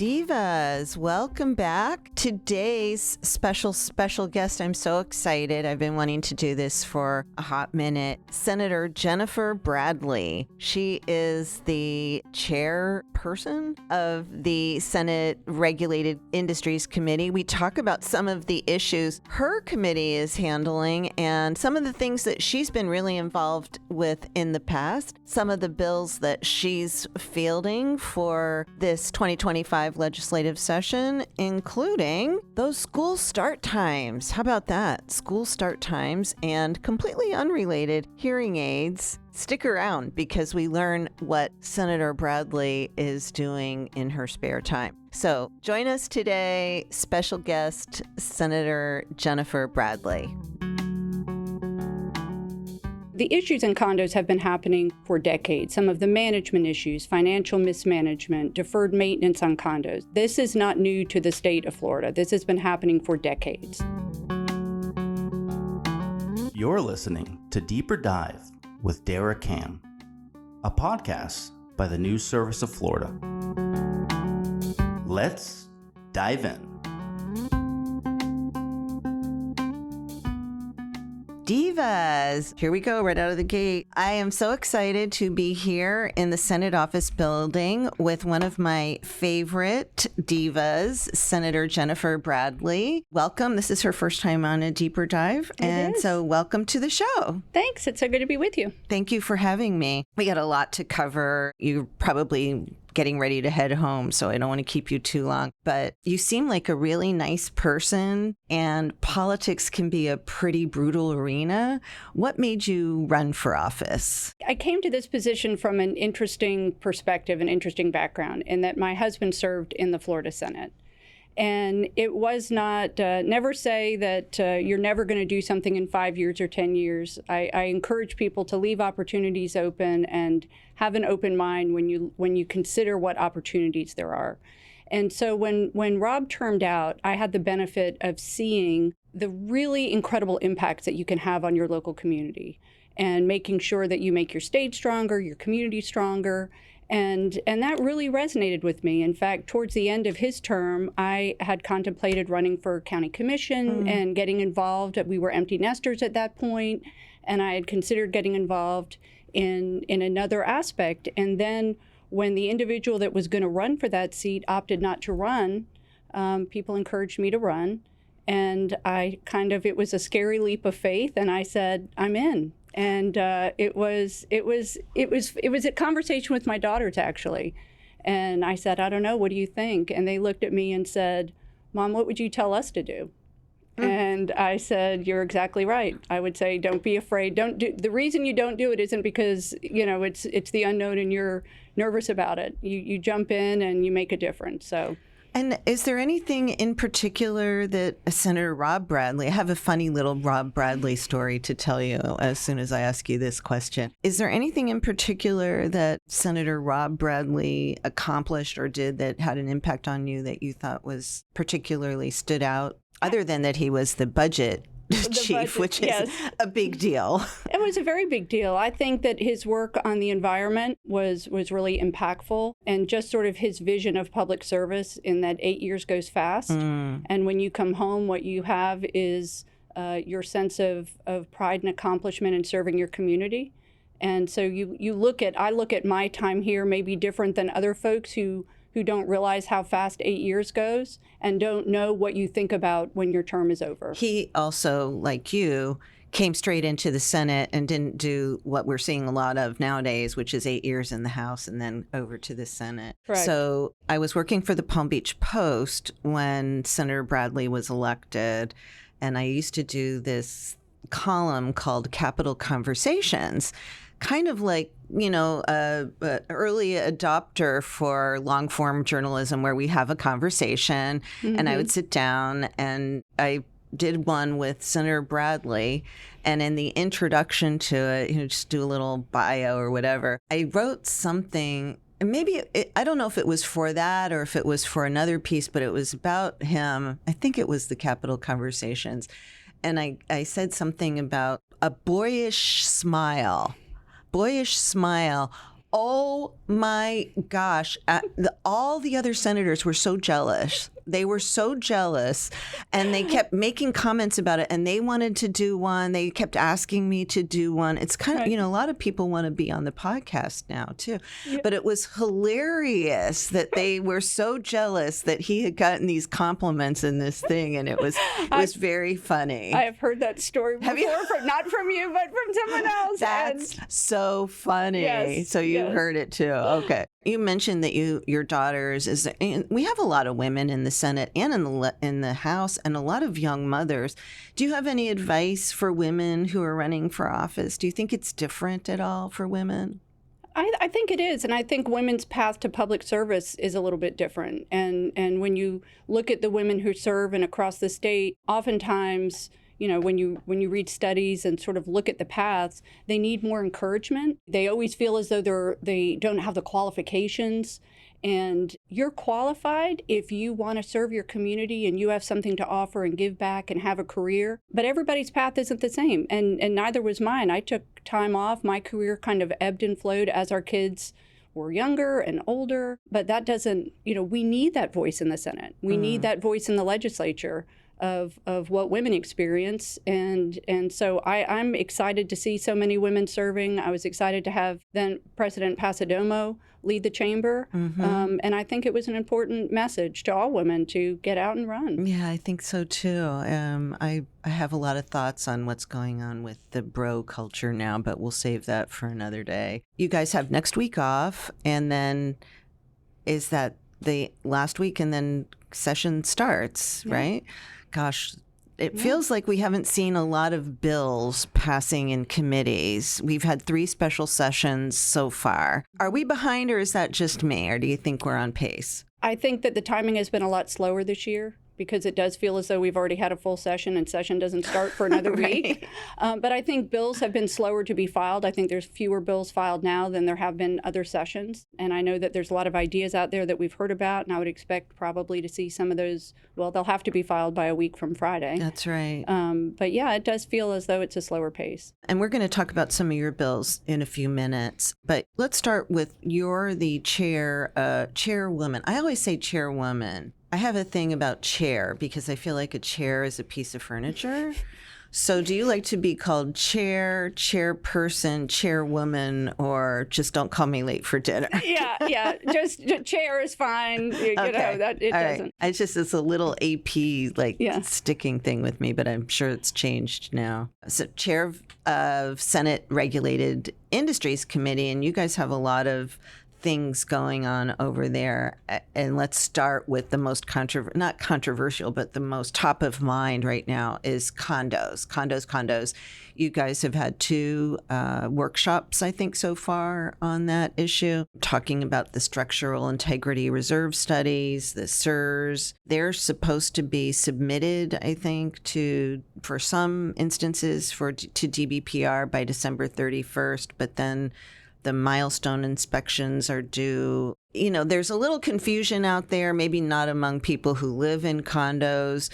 Divas, welcome back. Today's special guest, I'm so excited. I've been wanting to do this for a hot minute. Senator Jennifer Bradley. She is the chairperson of the Senate Regulated Industries Committee. We talk about some of the issues her committee is handling and some of the things that she's been really involved with in the past, some of the bills that she's fielding for this 2025 legislative session, including those school start times. How about that? School start times and completely unrelated hearing aids. Stick around because we learn what Senator Bradley is doing in her spare time. So join us today, special guest, Senator Jennifer Bradley. The issues in condos have been happening for decades. Some of the management issues, financial mismanagement, deferred maintenance on condos. This is not new to the state of Florida. This has been happening for decades. You're listening to Deeper Dive with Dara, a podcast by the News Service of Florida. Let's dive in. Divas, here we go, right out of the gate. I am so excited to be here in the Senate office building with one of my favorite divas, Senator Jennifer Bradley. Welcome. This is her first time on a Deeper Dive. So welcome to the show. Thanks. It's so good to be with you. Thank you for having me. We got a lot to cover. You're probably getting ready to head home, so I don't want to keep you too long. But you seem like a really nice person, and politics can be a pretty brutal arena. What made you run for office? I came to this position from an interesting perspective, an interesting background, in that my husband served in the Florida Senate. And it was not, never say that you're never going to do something in 5 years or 10 years. I encourage people to leave opportunities open and have an open mind when you consider what opportunities there are. And so when Rob termed out, I had the benefit of seeing the really incredible impacts that you can have on your local community and making sure that you make your state stronger, your community stronger. And that really resonated with me. In fact, towards the end of his term, I had contemplated running for county commission and getting involved. We were empty nesters at that point, and I had considered getting involved in another aspect. And then when the individual that was going to run for that seat opted not to run, people encouraged me to run. And it was a scary leap of faith, and I said, I'm in. And it was a conversation with my daughters, actually. And I said, I don't know, what do you think? And they looked at me and said, Mom, what would you tell us to do? And I said, you're exactly right. I would say, don't be afraid. The reason you don't do it isn't because, it's the unknown and you're nervous about it. You jump in and you make a difference. So. And is there anything in particular that Senator Rob Bradley, I have a funny little Rob Bradley story to tell you as soon as I ask you this question. Is there anything in particular that Senator Rob Bradley accomplished or did that had an impact on you that you thought was particularly stood out, other than that he was the budget chief, which is a big deal? It was a very big deal. I think that his work on the environment was really impactful, and just sort of his vision of public service in that 8 years goes fast. And when you come home, what you have is your sense of pride and accomplishment in serving your community. And so I look at my time here maybe different than other folks who don't realize how fast 8 years goes and don't know what you think about when your term is over. He also, like you, came straight into the Senate and didn't do what we're seeing a lot of nowadays, which is 8 years in the House and then over to the Senate. Correct. So I was working for the Palm Beach Post when Senator Bradley was elected, and I used to do this column called Capitol Conversations, kind of like, a early adopter for long form journalism where we have a conversation and I would sit down, and I did one with Senator Bradley. And in the introduction to it, just do a little bio or whatever, I wrote something. And maybe, I don't know if it was for that or if it was for another piece, but it was about him. I think it was the Capitol Conversations. And I said something about a boyish smile Oh my gosh. All the other senators were so jealous. They were so jealous, and they kept making comments about it, and they wanted to do one. They kept asking me to do one. It's kind of, a lot of people want to be on the podcast now too. Yeah. But it was hilarious that they were so jealous that he had gotten these compliments in this thing, and it was very funny. I have heard that story before, not from you, but from someone else. That's so funny. Yes, so you heard it too. Okay. You mentioned that your daughters and we have a lot of women in the Senate and in the House, and a lot of young mothers. Do you have any advice for women who are running for office? Do you think it's different at all for women? I think it is, and I think women's path to public service is a little bit different. And when you look at the women who serve and across the state, oftentimes, when you read studies and sort of look at the paths, they need more encouragement. They always feel as though they don't have the qualifications. And you're qualified if you want to serve your community and you have something to offer and give back and have a career. But everybody's path isn't the same, and neither was mine. I took time off. My career kind of ebbed and flowed as our kids were younger and older. But that doesn't, we need that voice in the Senate. We need that voice in the legislature of what women experience. And so I'm excited to see so many women serving. I was excited to have then President Pasadomo lead the chamber. Mm-hmm. And I think it was an important message to all women to get out and run. Yeah, I think so too. I have a lot of thoughts on what's going on with the bro culture now, but we'll save that for another day. You guys have next week off, and then is that the last week, and then session starts, right? Gosh, it feels like we haven't seen a lot of bills passing in committees. We've had 3 special sessions so far. Are we behind, or is that just me, or do you think we're on pace? I think that the timing has been a lot slower this year, because it does feel as though we've already had a full session and session doesn't start for another week. But I think bills have been slower to be filed. I think there's fewer bills filed now than there have been other sessions. And I know that there's a lot of ideas out there that we've heard about, and I would expect probably to see some of those, they'll have to be filed by a week from Friday. That's right. But yeah, it does feel as though it's a slower pace. And we're going to talk about some of your bills in a few minutes. But let's start with you're the chairwoman. I always say chairwoman. I have a thing about chair because I feel like a chair is a piece of furniture. So do you like to be called chair, chairperson, chairwoman, or just don't call me late for dinner? Yeah. Just chair is fine. Okay. That it All doesn't. Right. It's a little AP sticking thing with me, but I'm sure it's changed now. So chair of Senate Regulated Industries Committee, and you guys have a lot of things going on over there. And let's start with the most not controversial, but the most top of mind right now is condos. You guys have had 2 workshops, I think, so far on that issue, talking about the structural integrity reserve studies, the SIRS. They're supposed to be submitted, I think, for some instances to DBPR by December 31st, but then the milestone inspections are due. There's a little confusion out there, maybe not among people who live in condos.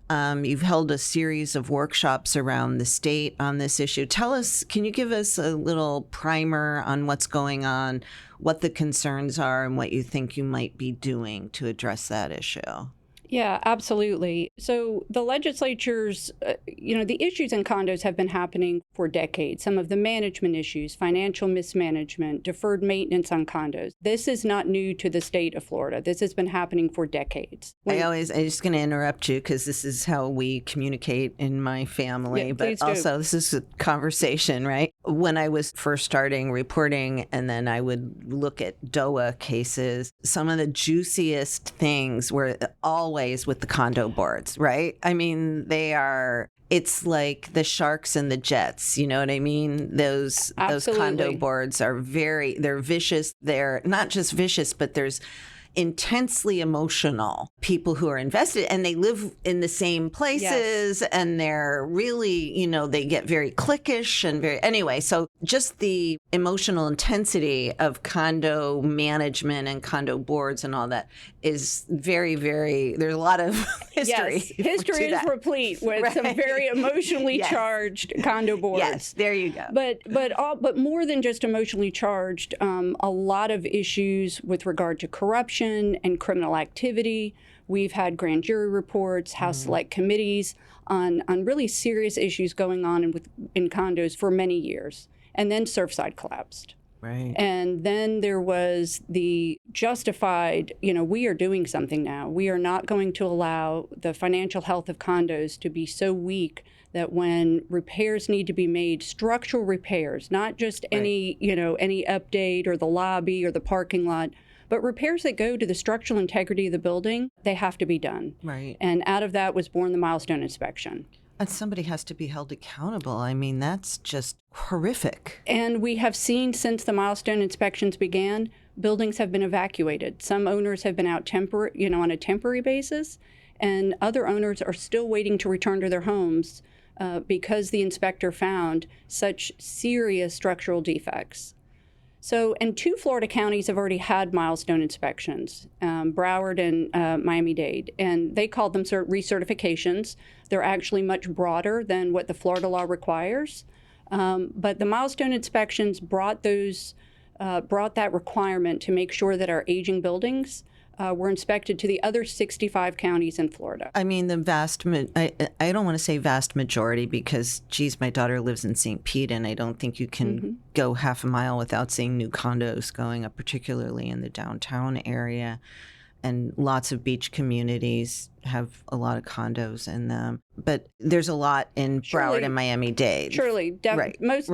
You've held a series of workshops around the state on this issue. Can you give us a little primer on what's going on, what the concerns are, and what you think you might be doing to address that issue? Yeah, absolutely. So the legislatures, the issues in condos have been happening for decades. Some of the management issues, financial mismanagement, deferred maintenance on condos. This is not new to the state of Florida. This has been happening for decades. I'm just going to interrupt you because this is how we communicate in my family. Yeah, but also, this is a conversation, right? When I was first starting reporting, and then I would look at DOA cases, some of the juiciest things were always with the condo boards, right? I mean, it's like the sharks and the jets, you know what I mean? Those condo boards are they're vicious. They're not just vicious, but there's intensely emotional people who are invested, and they live in the same places, and they're really, they get very cliquish and anyway, so just the emotional intensity of condo management and condo boards and all that is very, very, there's a lot of history. Yes, history is replete with some very emotionally charged condo boards. Yes, there you go. But more than just emotionally charged, a lot of issues with regard to corruption and criminal activity. We've had grand jury reports, House Select Committees on really serious issues going on in condos for many years. And then Surfside collapsed. Right. And then there was the justified, we are doing something now. We are not going to allow the financial health of condos to be so weak that when repairs need to be made, structural repairs, not just any update or the lobby or the parking lot, but repairs that go to the structural integrity of the building, they have to be done. Right. And out of that was born the milestone inspection. And somebody has to be held accountable. I mean, that's just horrific. And we have seen since the milestone inspections began, buildings have been evacuated. Some owners have been out on a temporary basis, and other owners are still waiting to return to their homes because the inspector found such serious structural defects. So, and 2 Florida counties have already had milestone inspections, Broward and Miami-Dade, and they called them recertifications. They're actually much broader than what the Florida law requires. But the milestone inspections brought that requirement to make sure that our aging buildings were inspected to the other 65 counties in Florida. I mean, I don't want to say vast majority because, geez, my daughter lives in St. Pete, and I don't think you can go half a mile without seeing new condos going up, particularly in the downtown area. And lots of beach communities have a lot of condos in them. But there's a lot in Broward and Miami-Dade. Surely. Most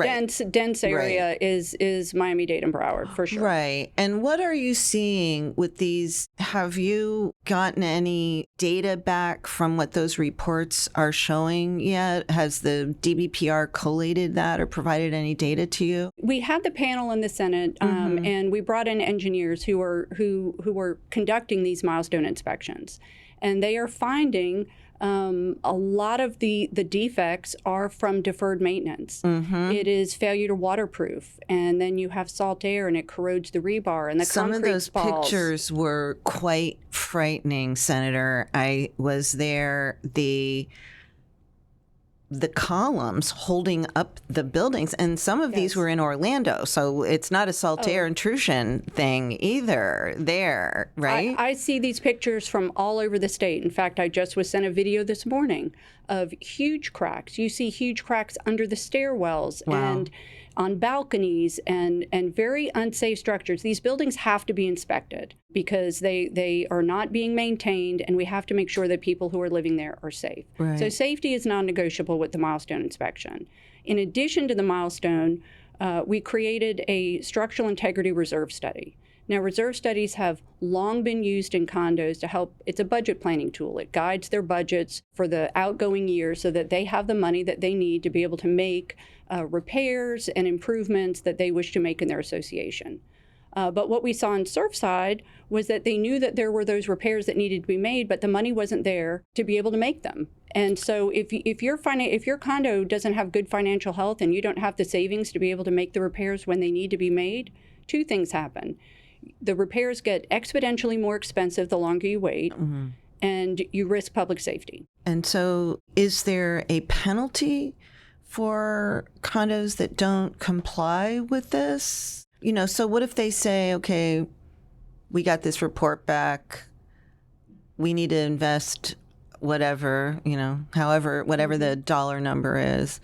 dense area is Miami-Dade and Broward, for sure. Right. And what are you seeing with these? Have you gotten any data back from what those reports are showing yet? Has the DBPR collated that or provided any data to you? We had the panel in the Senate, and we brought in engineers who were conducting these milestone inspections. And they are finding a lot of the defects are from deferred maintenance. It is failure to waterproof, and then you have salt air, and it corrodes the rebar and the Some concrete of those spalls. pictures were quite frightening, Senator. I was there. The columns holding up the buildings, and some of these were in Orlando, so it's not a salt air intrusion thing either there, right? I see these pictures from all over the state. In fact, I just was sent a video this morning of huge cracks. You see huge cracks under the stairwells and on balconies and very unsafe structures. These buildings have to be inspected because they are not being maintained, and we have to make sure that people who are living there are safe. Right. So safety is non-negotiable with the milestone inspection. In addition to the milestone, we created a structural integrity reserve study. Now, reserve studies have long been used in condos to help. It's a budget planning tool. It guides their budgets for the outgoing years so that they have the money that they need to be able to make repairs and improvements that they wish to make in their association. But what we saw in Surfside was that they knew that there were those repairs that needed to be made, but the money wasn't there to be able to make them. And so if your condo doesn't have good financial health and you don't have the savings to be able to make the repairs when they need to be made, 2 things happen. The repairs get exponentially more expensive the longer you wait, and you risk public safety. And so is there a penalty for condos that don't comply with this? So what if they say, okay, we got this report back, we need to invest whatever, whatever the dollar number is,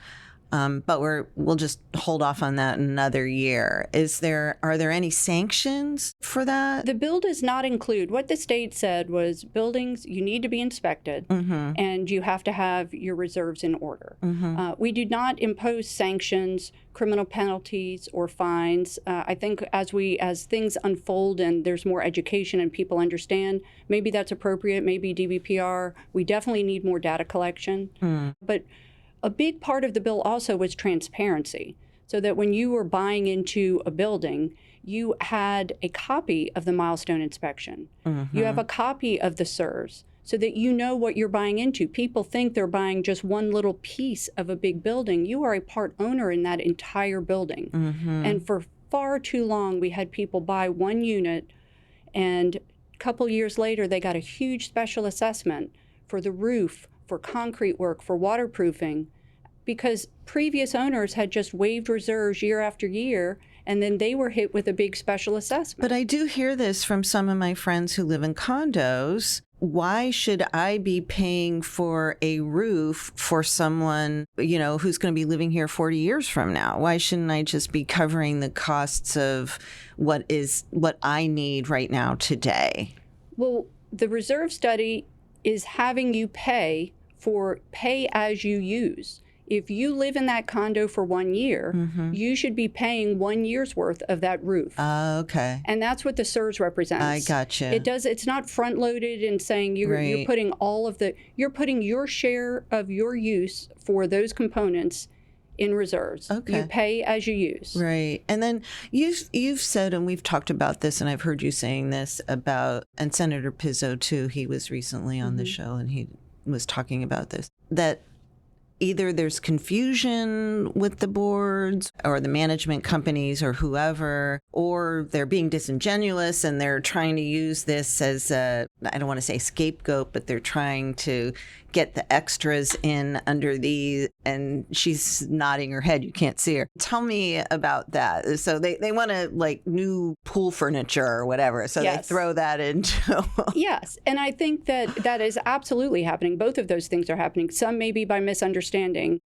but we'll just hold off on that another year. Are there any sanctions for that? The bill does not include. What the state said was buildings, you need to be inspected, and you have to have your reserves in order. We do not impose sanctions, criminal penalties, or fines. I think as things unfold and there's more education and people understand, maybe that's appropriate, maybe DBPR. We definitely need more data collection. But a big part of the bill also was transparency. so that when you were buying into a building, you had a copy of the milestone inspection. You have a copy of the CSRS so that you know what you're buying into. People think they're buying just one little piece of a big building. You are a part owner in that entire building. And for far too long, we had people buy one unit, and a couple years later, they got a huge special assessment for the roof, for concrete work, for waterproofing, because previous owners had just waived reserves year after year, and then they were hit with a big special assessment. But I do hear this from some of my friends who live in condos. Why should I be paying for a roof for someone, who's going to be living here 40 years from now? Why shouldn't I just be covering the costs of what I need right now today? Well, the reserve study is having you pay as you use. If you live in that condo for 1 year, you should be paying 1 year's worth of that roof. Okay. And that's what the CSRS represents. I gotcha. It's not front loaded and saying you're putting you're putting your share of your use for those components in reserves. Okay. You pay as you use. Right. And then you've said, and we've talked about this, and I've heard you saying this about, and Senator Pizzo too, he was recently on the show and he was talking about this, that either there's confusion with the boards or the management companies or whoever, or they're being disingenuous and they're trying to use this as I don't want to say scapegoat, but they're trying to get the extras in under and she's nodding her head. You can't see her. Tell me about that. So they want to like new pool furniture or whatever. So they throw that into. Yes. And I think that is absolutely happening. Both of those things are happening. Some maybe by misunderstanding,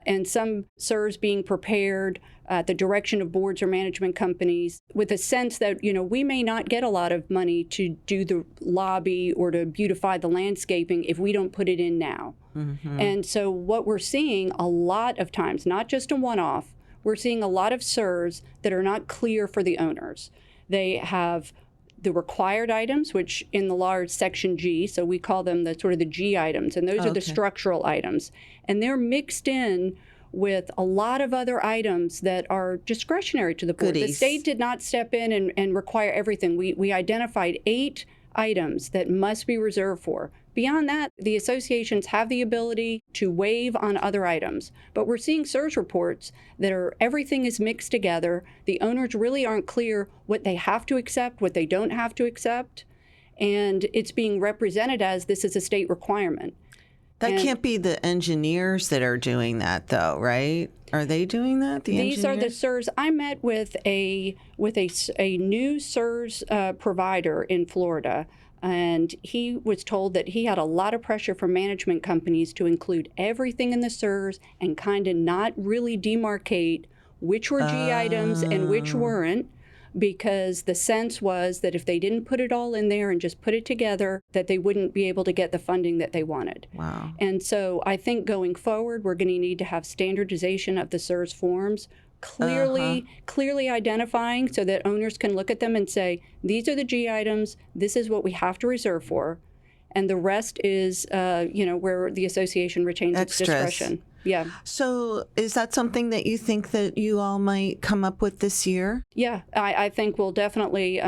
and some CSRS being prepared at the direction of boards or management companies with a sense that, we may not get a lot of money to do the lobby or to beautify the landscaping if we don't put it in now. And so what we're seeing a lot of times, not just a one-off, we're seeing a lot of CSRS that are not clear for the owners. They have the required items, which in the law is Section G, so we call them the sort of the G items, and those are the structural items. And they're mixed in with a lot of other items that are discretionary to the board. Goodies. The state did not step in and require everything. We identified 8 items that must be reserved for. Beyond that, the associations have the ability to waive on other items. But we're seeing CSRS reports that everything is mixed together. The owners really aren't clear what they have to accept, what they don't have to accept. And it's being represented as this is a state requirement. That can't be the engineers that are doing that, though, right? Are they doing that? These are the CSRS. I met with a new CSRS provider in Florida, and he was told that he had a lot of pressure from management companies to include everything in the CSRS and kind of not really demarcate which were G items and which weren't, because the sense was that if they didn't put it all in there and just put it together, that they wouldn't be able to get the funding that they wanted. Wow. And so I think going forward, we're going to need to have standardization of the CSRS forms, clearly identifying so that owners can look at them and say, these are the G items, this is what we have to reserve for, and the rest is, where the association retains its discretion. Yeah. So is that something that you think that you all might come up with this year? Yeah, I think we'll definitely,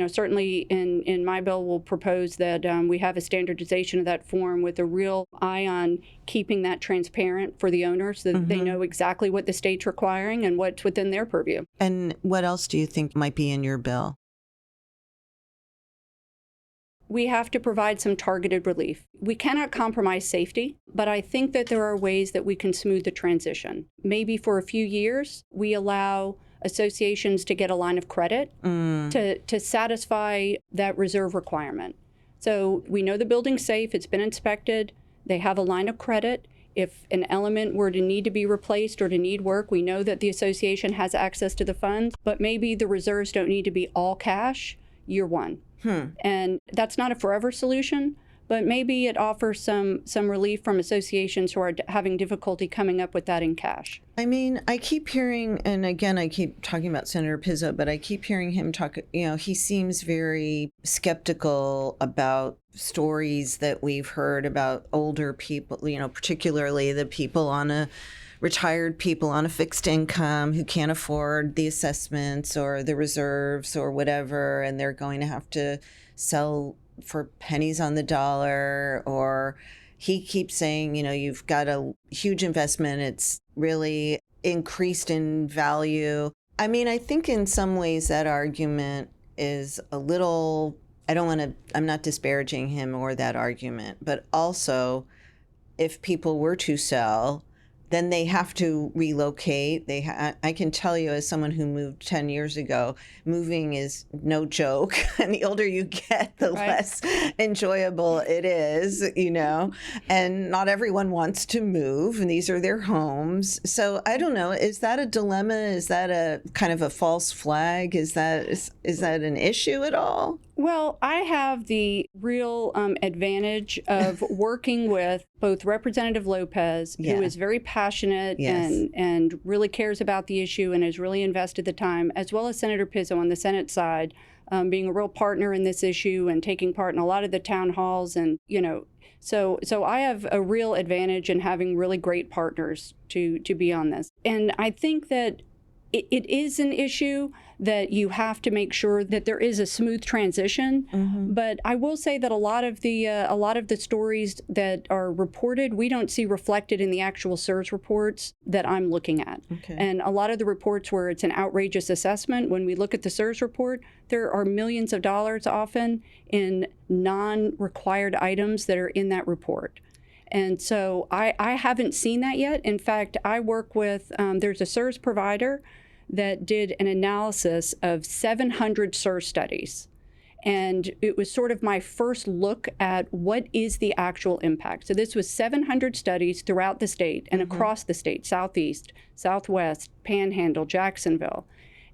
certainly in my bill, we'll propose that we have a standardization of that form with a real eye on keeping that transparent for the owners, so that they know exactly what the state's requiring and what's within their purview. And what else do you think might be in your bill? We have to provide some targeted relief. We cannot compromise safety, but I think that there are ways that we can smooth the transition. Maybe for a few years, we allow associations to get a line of credit to satisfy that reserve requirement. So we know the building's safe, it's been inspected, they have a line of credit. If an element were to need to be replaced or to need work, we know that the association has access to the funds, but maybe the reserves don't need to be all cash year one. And that's not a forever solution, but maybe it offers some relief from associations who are having difficulty coming up with that in cash. I mean, I keep hearing, and again, I keep talking about Senator Pizzo, but I keep hearing him talk, he seems very skeptical about stories that we've heard about older people, particularly the people on a retired people on a fixed income who can't afford the assessments or the reserves or whatever, and they're going to have to sell for pennies on the dollar. Or he keeps saying, you've got a huge investment. It's really increased in value. I mean, I think in some ways that argument is a little, I'm not disparaging him or that argument, but also if people were to sell, then they have to relocate. I can tell you, as someone who moved 10 years ago, moving is no joke. And the older you get, the less enjoyable it is, and not everyone wants to move, and these are their homes. So I don't know. Is that a dilemma? Is that a kind of a false flag? Is that an issue at all? Well, I have the real advantage of working with both Representative Lopez, who is very passionate and really cares about the issue and has really invested the time, as well as Senator Pizzo on the Senate side, being a real partner in this issue and taking part in a lot of the town halls. And, so I have a real advantage in having really great partners to be on this. And I think that it is an issue that you have to make sure that there is a smooth transition. Mm-hmm. But I will say that a lot of the stories that are reported, we don't see reflected in the actual CSRS reports that I'm looking at. Okay. And a lot of the reports where it's an outrageous assessment, when we look at the CSRS report, there are millions of dollars often in non-required items that are in that report. And so I haven't seen that yet. In fact, I work with, there's a CSRS provider that did an analysis of 700 CSRS studies. And it was sort of my first look at what is the actual impact. So this was 700 studies throughout the state and across the state, Southeast, Southwest, Panhandle, Jacksonville.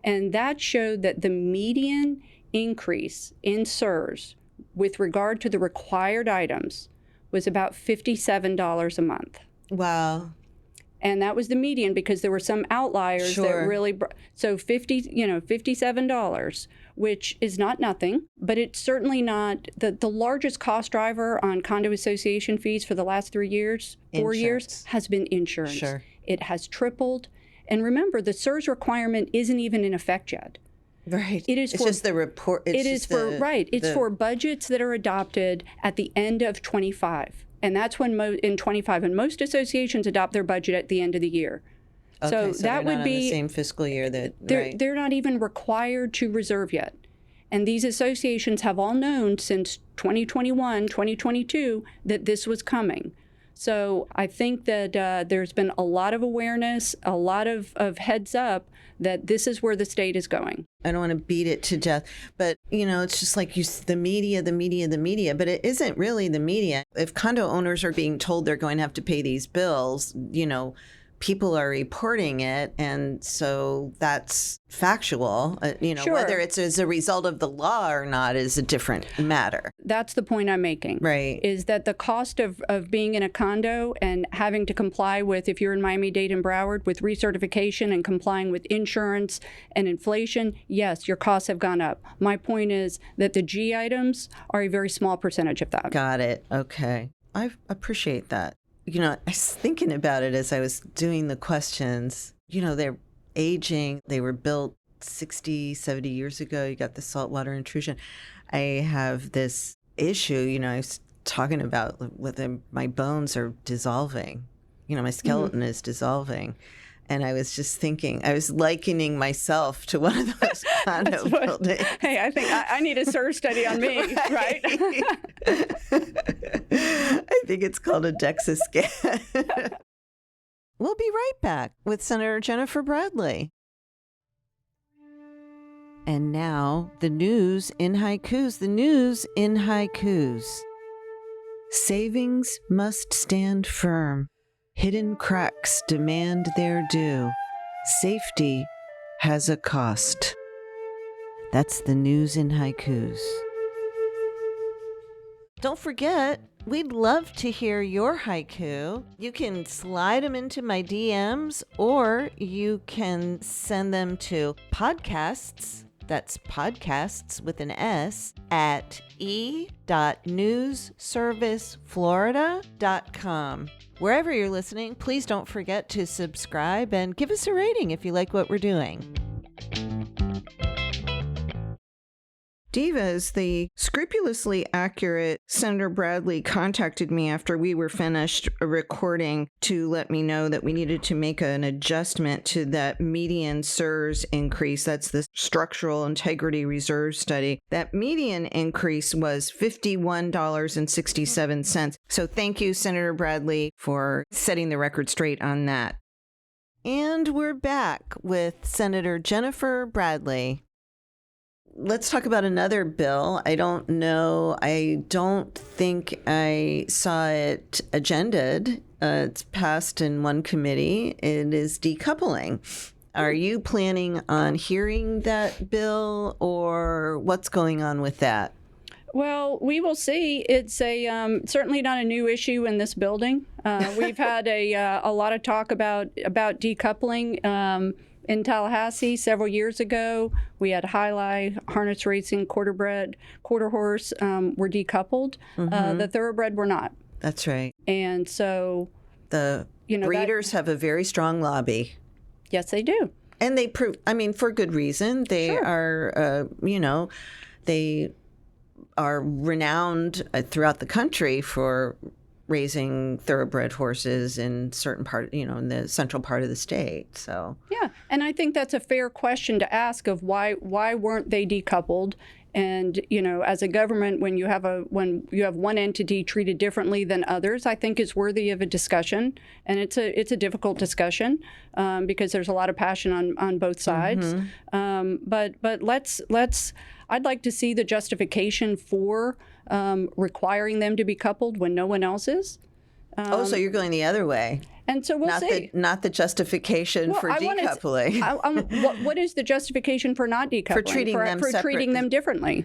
And that showed that the median increase in CSRS with regard to the required items was about $57 a month. Wow. And that was the median, because there were some outliers that really, so $57, which is not nothing, but it's certainly not the largest cost driver on condo association fees for the last 4 years has been insurance. Sure. It has tripled. And remember, the CSRS requirement isn't even in effect yet. Right. It's just the report. It's for budgets that are adopted at the end of 25. And that's when in 25, and most associations adopt their budget at the end of the year. Okay, so that would be the same fiscal year that they're not even required to reserve yet. And these associations have all known since 2021, 2022 that this was coming. So I think that there's been a lot of awareness, a lot of heads up that this is where the state is going. I don't want to beat it to death, but, it's just like the media, but it isn't really the media. If condo owners are being told they're going to have to pay these bills, people are reporting it, and so that's factual. Whether it's as a result of the law or not is a different matter. That's the point I'm making. Right. Is that the cost of being in a condo and having to comply with, if you're in Miami-Dade and Broward, with recertification and complying with insurance and inflation, yes, your costs have gone up. My point is that the G items are a very small percentage of that. Got it. Okay. I appreciate that. I was thinking about it as I was doing the questions. They're aging. They were built 60, 70 years ago. You got the saltwater intrusion. I have this issue, I was talking about whether my bones are dissolving. My skeleton is dissolving. And I was just thinking, I was likening myself to one of those condo buildings. Hey, I think I need a CSRS study on me, right? I think it's called a DEXA scan. We'll be right back with Senator Jennifer Bradley. And now, the news in haikus. Savings must stand firm. Hidden cracks demand their due. Safety has a cost. That's the news in haikus. Don't forget, we'd love to hear your haiku. You can slide them into my DMs, or you can send them to podcasts. That's podcasts with an S at e.newsserviceflorida.com. Wherever you're listening, please don't forget to subscribe and give us a rating if you like what we're doing. Divas, the scrupulously accurate Senator Bradley contacted me after we were finished recording to let me know that we needed to make an adjustment to that median SIRS increase. That's the Structural Integrity Reserve Study. That median increase was $51.67. So thank you, Senator Bradley, for setting the record straight on that. And we're back with Senator Jennifer Bradley. Let's talk about another bill. I don't think I saw it agended. It's passed in one committee. It is decoupling. Are you planning on hearing that bill, or what's going on with that? Well, we will see. It's certainly not a new issue in this building. We've had a lot of talk about decoupling. In Tallahassee several years ago, we had highlight, harness racing, quarter horse were decoupled. The thoroughbred were not. That's right. And so the breeders have a very strong lobby. Yes, they do. And they prove, for good reason. They are, they are renowned throughout the country for raising thoroughbred horses in certain part, in the central part of the state. So yeah, and I think that's a fair question to ask of why weren't they decoupled? And as a government, when you have one entity treated differently than others, I think is worthy of a discussion, and it's a difficult discussion because there's a lot of passion on both sides. But let's I'd like to see the justification for requiring them to be coupled when no one else is. So you're going the other way. And so we'll see. Not the justification for decoupling. What is the justification for not decoupling? For treating them separately. Treating them differently.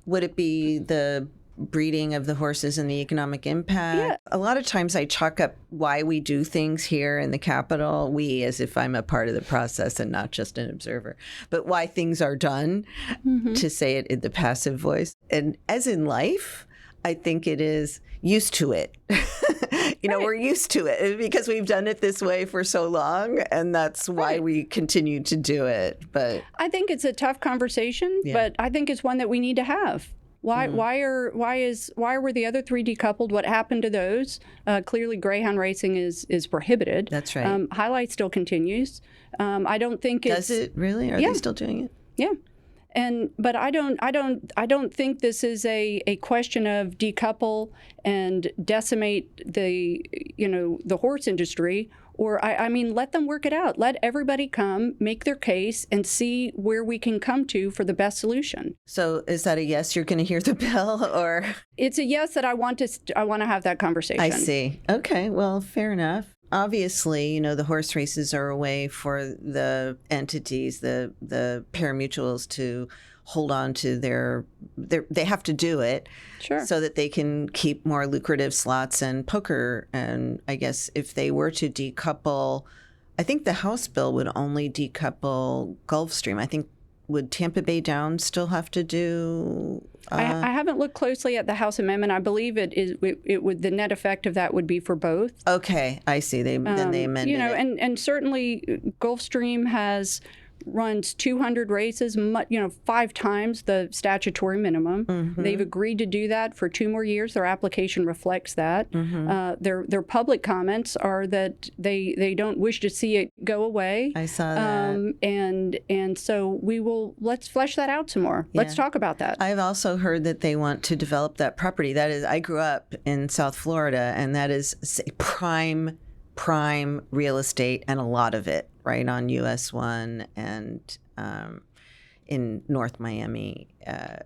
Would it be the breeding of the horses and the economic impact? Yeah. A lot of times I chalk up why we do things here in the Capitol, we as if I'm a part of the process and not just an observer, but why things are done, to say it in the passive voice. And as in life, I think it is used to it. We're used to it because we've done it this way for so long, and that's why we continue to do it. But I think it's a tough conversation, but I think it's one that we need to have. Why were the other three decoupled? What happened to those? Clearly, greyhound racing is prohibited. That's right. Highlight still continues. I don't think Does it really? Are they still doing it? Yeah. But I don't think this is a question of decouple and decimate the horse industry, or let them work it out. Let everybody come, make their case, and see where we can come to for the best solution. So is that a yes? You're going to hear the bill, or it's a yes that I want to have that conversation. I see. Okay. Well, fair enough. Obviously, the horse races are a way for the entities, the parimutuels, to hold on to they have to do it so that they can keep more lucrative slots and poker. And I guess if they were to decouple, I think the House bill would only decouple Gulfstream. I think, would Tampa Bay Downs still have to do? I haven't looked closely at the House amendment. I believe it would, the net effect of that would be for both. Okay, I see. Then they amended it. And certainly Gulfstream runs 200 races, 5 times the statutory minimum. They've agreed to do that for 2 more years. Their application reflects that. Their public comments are that they don't wish to see it go away. I saw that. And so let's flesh that out some more. Yeah. Let's talk about that. I've also heard that they want to develop that property. That is, I grew up in South Florida, and that is prime real estate, and a lot of it right on US 1 and in North Miami. I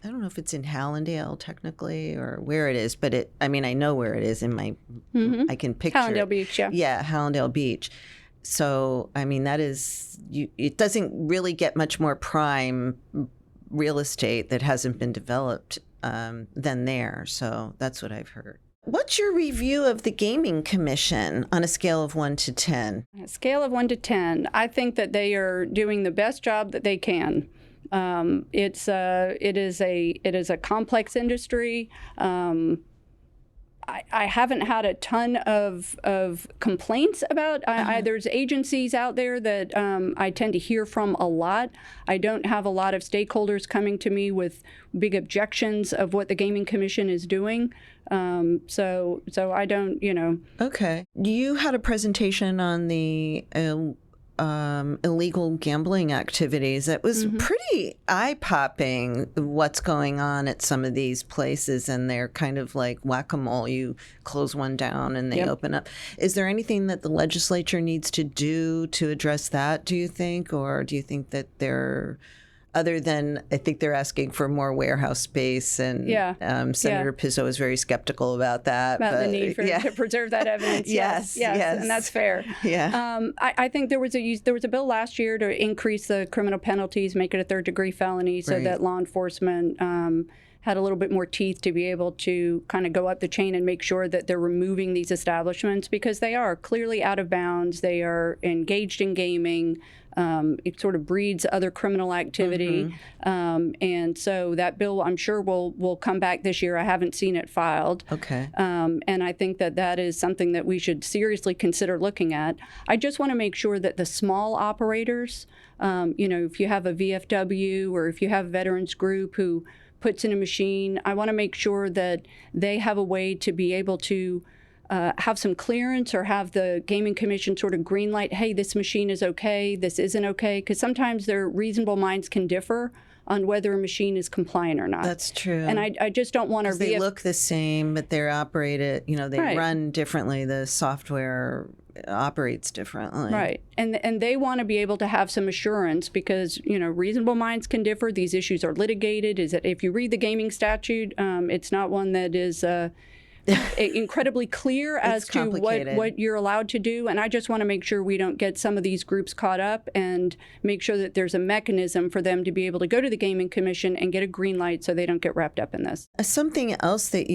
don't know if it's in Hallandale technically or where it is, but I know where it is in my, I can picture Hallandale Beach, yeah. Yeah, Hallandale Beach. So, that is, it doesn't really get much more prime real estate that hasn't been developed than there. So that's what I've heard. What's your review of the Gaming Commission on a scale of 1 to 10? A scale of 1 to 10, I think that they are doing the best job that they can. It is a complex industry. I haven't had a ton of complaints about. There's agencies out there that I tend to hear from a lot. I don't have a lot of stakeholders coming to me with big objections of what the Gaming Commission is doing. So I don't, Okay. You had a presentation on the illegal gambling activities. It was pretty eye-popping what's going on at some of these places, and they're kind of like whack-a-mole. You close one down and they open up. Is there anything that the legislature needs to do to address that, do you think? Or do you think that they're... Other than, I think they're asking for more warehouse space, and Senator Pizzo is very skeptical about that. About the need to preserve that evidence. Yes, and that's fair. Yeah. I think there was a bill last year to increase the criminal penalties, make it a third-degree felony, so that law enforcement had a little bit more teeth to be able to kind of go up the chain and make sure that they're removing these establishments, because they are clearly out of bounds. They are engaged in gaming. It sort of breeds other criminal activity. And so that bill, I'm sure, will come back this year. I haven't seen it filed. Okay. And I think that is something that we should seriously consider looking at. I just want to make sure that the small operators, if you have a VFW or if you have a veterans group who puts in a machine, I want to make sure that they have a way to be able to have some clearance, or have the Gaming Commission sort of green light, hey, this machine is okay, this isn't okay, because sometimes their reasonable minds can differ on whether a machine is compliant or not. That's true. And I just don't want to... They look the same, but they're operated, they Right. run differently. The software operates differently. Right. And they want to be able to have some assurance, because, reasonable minds can differ. These issues are litigated. Is that if you read the gaming statute, it's not one that is... incredibly clear as to what you're allowed to do. And I just want to make sure we don't get some of these groups caught up, and make sure that there's a mechanism for them to be able to go to the Gaming Commission and get a green light so they don't get wrapped up in this. Something else that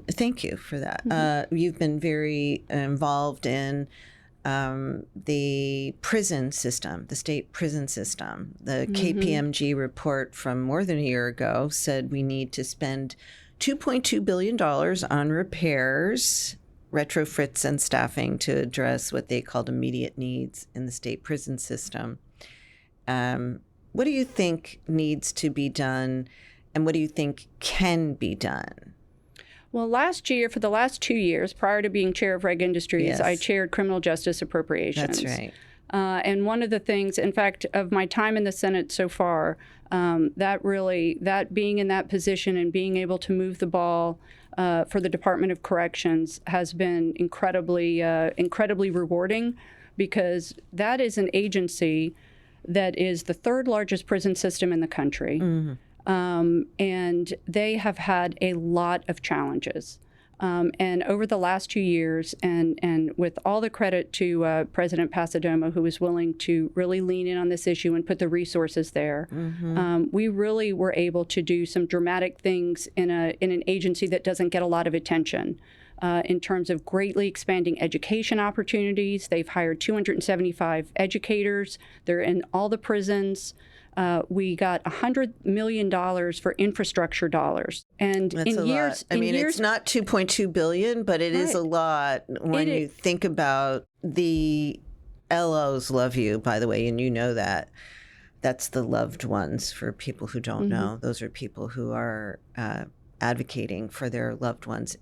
thank you for that. You've been very involved in the prison system, the state prison system. The KPMG report from more than a year ago said we need to spend $2.2 billion on repairs, retrofits, and staffing to address what they called immediate needs in the state prison system. What do you think needs to be done, and what do you think can be done? Well, last year, for the last 2 years, prior to being chair of Reg Industries, I chaired criminal justice appropriations. That's right. And one of the things, in fact, of my time in the Senate so far, that being in that position and being able to move the ball for the Department of Corrections has been incredibly rewarding, because that is an agency that is the third largest prison system in the country. And they have had a lot of challenges. And over the last 2 years, and with all the credit to President Pasadoma, who was willing to really lean in on this issue and put the resources there, we really were able to do some dramatic things in an agency that doesn't get a lot of attention. In terms of greatly expanding education opportunities. They've hired 275 educators. They're in all the prisons. We got $100 million for infrastructure dollars. And That's in a years, lot. It's not $2.2 billion, but it is a lot when you think about the LOs love you, by the way, and you know that. That's the loved ones for people who don't know. Those are people who are advocating for their loved ones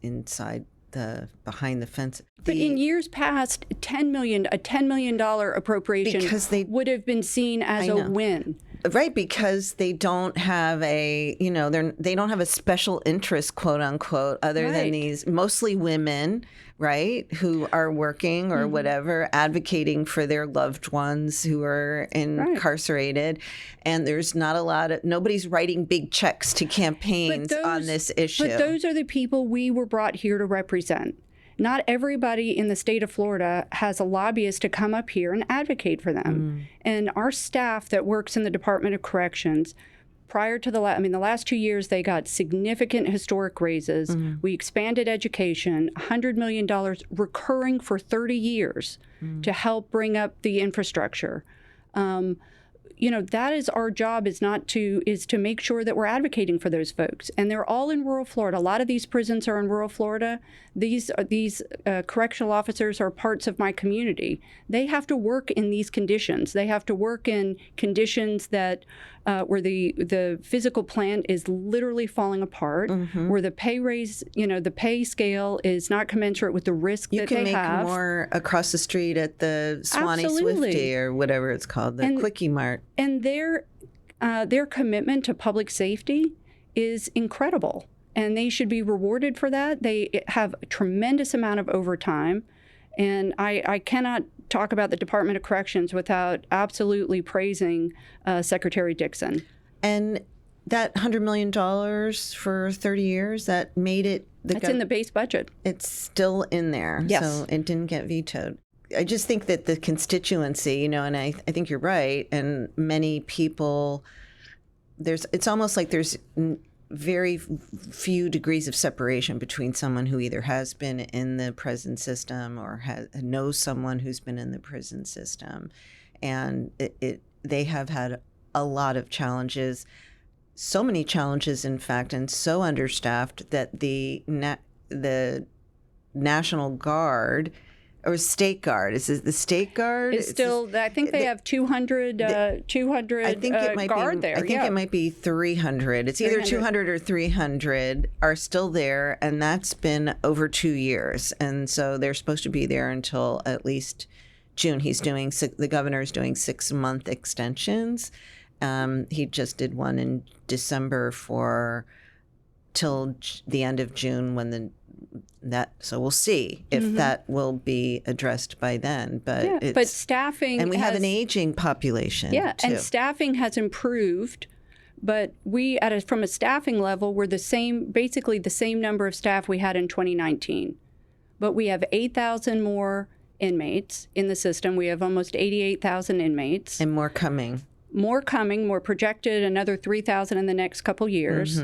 behind the fence. But in years past, a $10 million appropriation would have been seen as a win. Right, because they don't have they don't have a special interest, quote unquote, other than these mostly women, right, who are working or whatever, advocating for their loved ones who are incarcerated. And there's not a lot of, nobody's writing big checks to campaigns on this issue. But those are the people we were brought here to represent. Not everybody in the state of Florida has a lobbyist to come up here and advocate for them. And our staff that works in the Department of Corrections, prior to the last 2 years, they got significant historic raises. We expanded education, $100 million recurring for 30 years to help bring up the infrastructure. that is our job, is to make sure that we're advocating for those folks. And they're all in rural Florida. A lot of these prisons are in rural Florida. These correctional officers are parts of my community. They have to work in these conditions. They have to work in conditions that where the physical plant is literally falling apart, where the pay raise, the pay scale is not commensurate with the risk that they have. You can make more across the street at the Swanee Swifty or whatever it's called, the Quickie Mart. And their commitment to public safety is incredible, and they should be rewarded for that. They have a tremendous amount of overtime, and I cannot talk about the Department of Corrections without absolutely praising Secretary Dixon. And that $100 million for 30 years, that made it... That's in the base budget. It's still in there. Yes. So it didn't get vetoed. I just think that the constituency, and I think you're right, and many people, it's almost like there's very few degrees of separation between someone who either has been in the prison system or knows someone who's been in the prison system. And they have had a lot of challenges, so many challenges, in fact, and so understaffed that the National Guard or State Guard. Is it the State Guard? It's still, I think they have 200 I think it might guard there. I think it might be 300. It's either 200 or 300 are still there, and that's been over 2 years. And so they're supposed to be there until at least June. The governor's doing 6-month extensions. He just did one in December till the end of June so we'll see if that will be addressed by then. But staffing, and we have an aging population. Yeah, too. And staffing has improved, but we from a staffing level, we're basically the same number of staff we had in 2019, but we have 8,000 more inmates in the system. We have almost 88,000 inmates, and more coming. More projected, another 3,000 in the next couple years.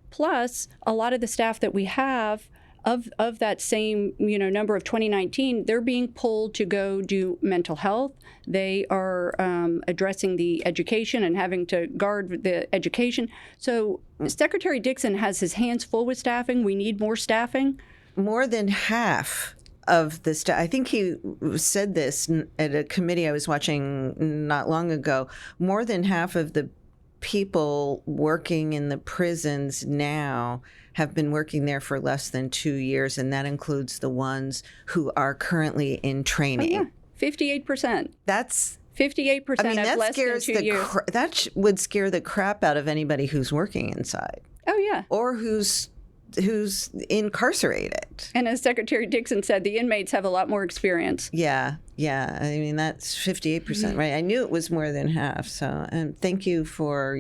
Plus, a lot of the staff that we have of that same number of 2019, they're being pulled to go do mental health. They are addressing the education and having to guard the education. So Secretary Dixon has his hands full with staffing. We need more staffing. More than half of the staff, I think he said this at a committee I was watching not long ago, more than half of the people working in the prisons now have been working there for less than 2 years, and that includes the ones who are currently in training. Oh, yeah. 58%. That's 58% that less than 2 years. That would scare the crap out of anybody who's working inside. Oh, yeah. Or who's incarcerated. And as Secretary Dixon said, the inmates have a lot more experience. Yeah. That's 58%, right? I knew it was more than half. So, and thank you for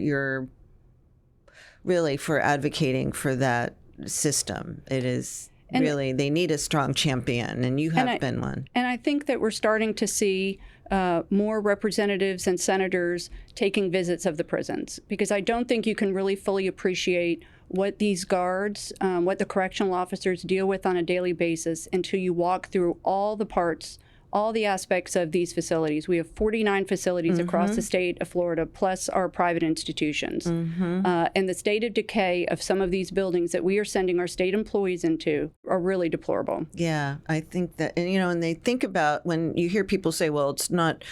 for advocating for that system. It is really, they need a strong champion, and you have been one. And I think that we're starting to see more representatives and senators taking visits of the prisons, because I don't think you can really fully appreciate what these guards, what the correctional officers deal with on a daily basis until you walk through all the parts, all the aspects of these facilities. We have 49 facilities across the state of Florida, plus our private institutions. And the state of decay of some of these buildings that we are sending our state employees into are really deplorable. Yeah, I think that, and they think about, when you hear people say, well, it's not,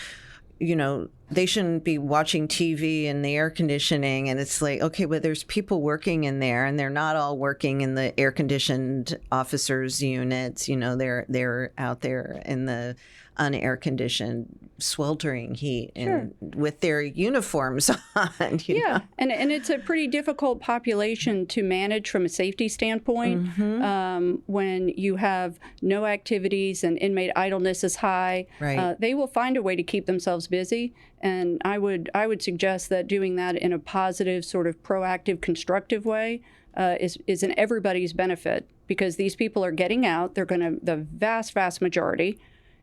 they shouldn't be watching TV in the air conditioning. And it's like, okay, but there's people working in there, and they're not all working in the air conditioned officers' units. They're out there in the unair conditioned, sweltering heat and with their uniforms on. You know? And it's a pretty difficult population to manage from a safety standpoint when you have no activities and inmate idleness is high. Right. They will find a way to keep themselves busy. And I would suggest that doing that in a positive, sort of proactive, constructive way is in everybody's benefit, because these people are getting out. They're the vast majority,